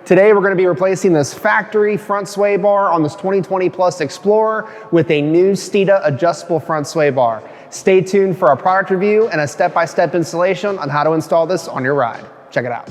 Today we're going to be replacing this factory front sway bar on this 2020 Plus Explorer with a new Steeda adjustable front sway bar. Stay tuned for our product review and a step-by-step installation on how to install this on your ride. Check it out.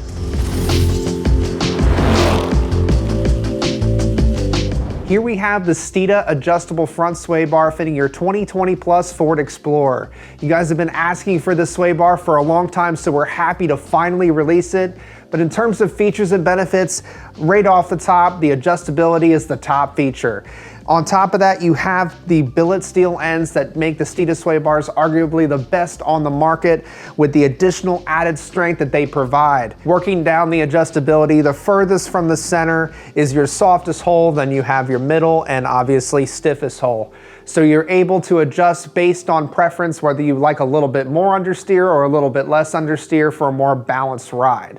Here we have the Steeda adjustable front sway bar fitting your 2020 Plus Ford Explorer. You guys have been asking for this sway bar for a long time, so we're happy to finally release it. But in terms of features and benefits, right off the top, the adjustability is the top feature. On top of that, you have the billet steel ends that make the Steeda sway bars arguably the best on the market, with the additional added strength that they provide. Working down the adjustability, the furthest from the center is your softest hole, then you have your middle and obviously stiffest hole. So you're able to adjust based on preference, whether you like a little bit more understeer or a little bit less understeer for a more balanced ride.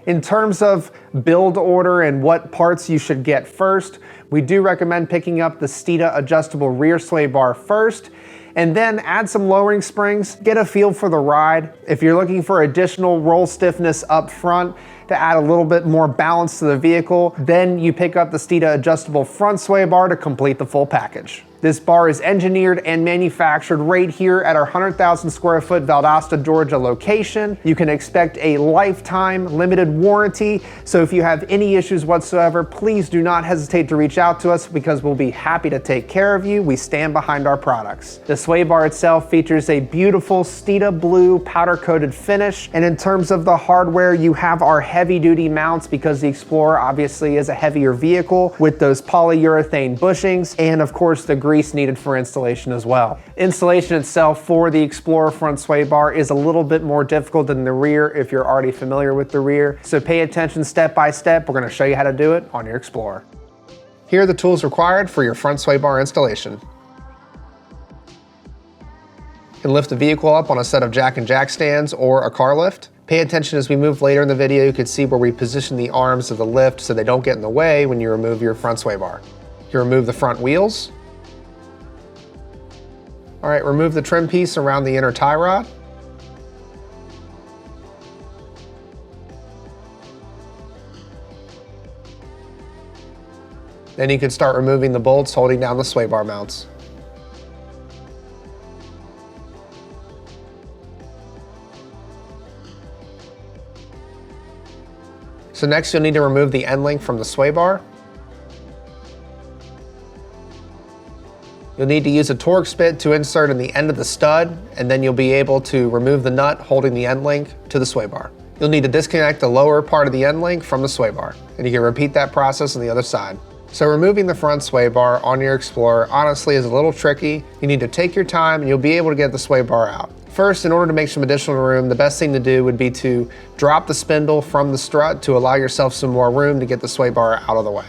In terms of build order and what parts you should get first, we do recommend picking up the Steeda adjustable rear sway bar first, and then add some lowering springs, get a feel for the ride. If you're looking for additional roll stiffness up front to add a little bit more balance to the vehicle, then you pick up the Steeda adjustable front sway bar to complete the full package. This bar is engineered and manufactured right here at our 100,000 square foot Valdosta, Georgia location. You can expect a lifetime limited warranty, so if you have any issues whatsoever, please do not hesitate to reach out to us because we'll be happy to take care of you. We stand behind our products. The sway bar itself features a beautiful Steeda blue powder coated finish, and in terms of the hardware, you have our heavy duty mounts because the Explorer obviously is a heavier vehicle with those polyurethane bushings, and of course the grease needed for installation as well. Installation itself for the Explorer front sway bar is a little bit more difficult than the rear if you're already familiar with the rear, so pay attention step by step. We're going to show you how to do it on your Explorer. Here are the tools required for your front sway bar installation. You can lift the vehicle up on a set of jack and jack stands or a car lift. Pay attention as we move later in the video. You can see where we position the arms of the lift so they don't get in the way when you remove your front sway bar. You remove the front wheels. All right, remove the trim piece around the inner tie rod. Then you can start removing the bolts holding down the sway bar mounts. So next you'll need to remove the end link from the sway bar. You'll need to use a Torx bit to insert in the end of the stud, and then you'll be able to remove the nut holding the end link to the sway bar. You'll need to disconnect the lower part of the end link from the sway bar, and you can repeat that process on the other side. So removing the front sway bar on your Explorer honestly is a little tricky. You need to take your time and you'll be able to get the sway bar out. First, in order to make some additional room, the best thing to do would be to drop the spindle from the strut to allow yourself some more room to get the sway bar out of the way.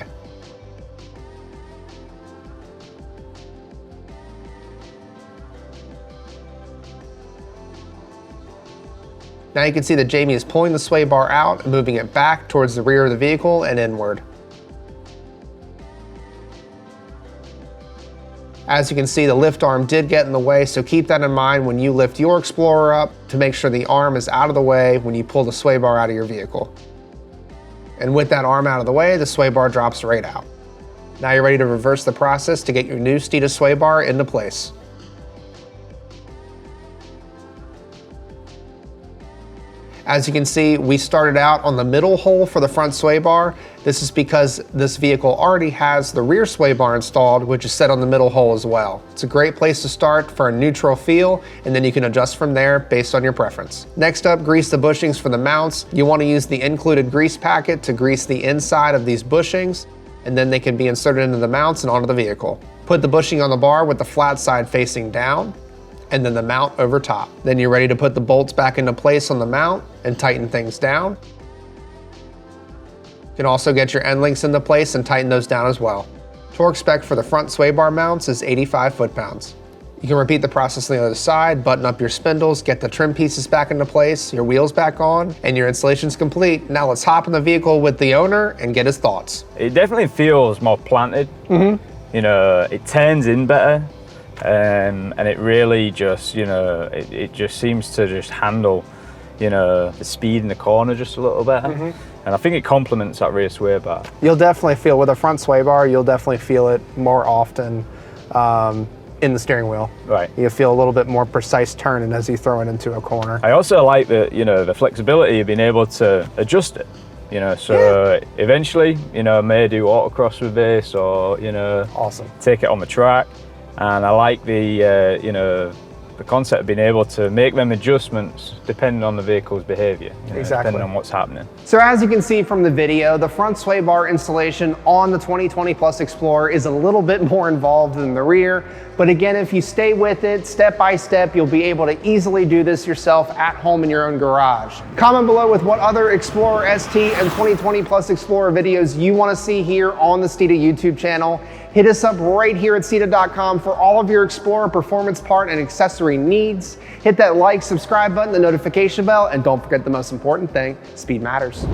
Now you can see that Jamie is pulling the sway bar out and moving it back towards the rear of the vehicle and inward. As you can see, the lift arm did get in the way, so keep that in mind when you lift your Explorer up to make sure the arm is out of the way when you pull the sway bar out of your vehicle. And with that arm out of the way, the sway bar drops right out. Now you're ready to reverse the process to get your new Steeda sway bar into place. As you can see, we started out on the middle hole for the front sway bar. This is because this vehicle already has the rear sway bar installed, which is set on the middle hole as well. It's a great place to start for a neutral feel, and then you can adjust from there based on your preference. Next up, grease the bushings for the mounts. You want to use the included grease packet to grease the inside of these bushings, and then they can be inserted into the mounts and onto the vehicle. Put the bushing on the bar with the flat side facing down, and then the mount over top. Then you're ready to put the bolts back into place on the mount and tighten things down. You can also get your end links into place and tighten those down as well. Torque spec for the front sway bar mounts is 85 foot-pounds. You can repeat the process on the other side, button up your spindles, get the trim pieces back into place, your wheels back on, and your installation's complete. Now let's hop in the vehicle with the owner and get his thoughts. It definitely feels more planted. You know, it turns in better. And it really just, you know, it just seems to just handle, you know, the speed in the corner just a little better. And I think it complements that rear sway bar. You'll definitely feel, with a front sway bar, you'll definitely feel it more often in the steering wheel. Right. You feel a little bit more precise turning as you throw it into a corner. I also like the, you know, the flexibility of being able to adjust it. You know, so eventually, you know, I may do autocross with this, or, you know, Awesome. take it on the track. And I like the, you know, the concept of being able to make them adjustments depending on the vehicle's behavior, you know, Exactly. depending on what's happening. So as you can see from the video, the front sway bar installation on the 2020 Plus Explorer is a little bit more involved than the rear. But again, if you stay with it step by step, you'll be able to easily do this yourself at home in your own garage. Comment below with what other Explorer ST and 2020 Plus Explorer videos you want to see here on the Steeda YouTube channel. Hit us up right here at Steeda.com for all of your Explorer performance part and accessory needs. Hit that like, subscribe button, the notification bell, and don't forget the most important thing, speed matters.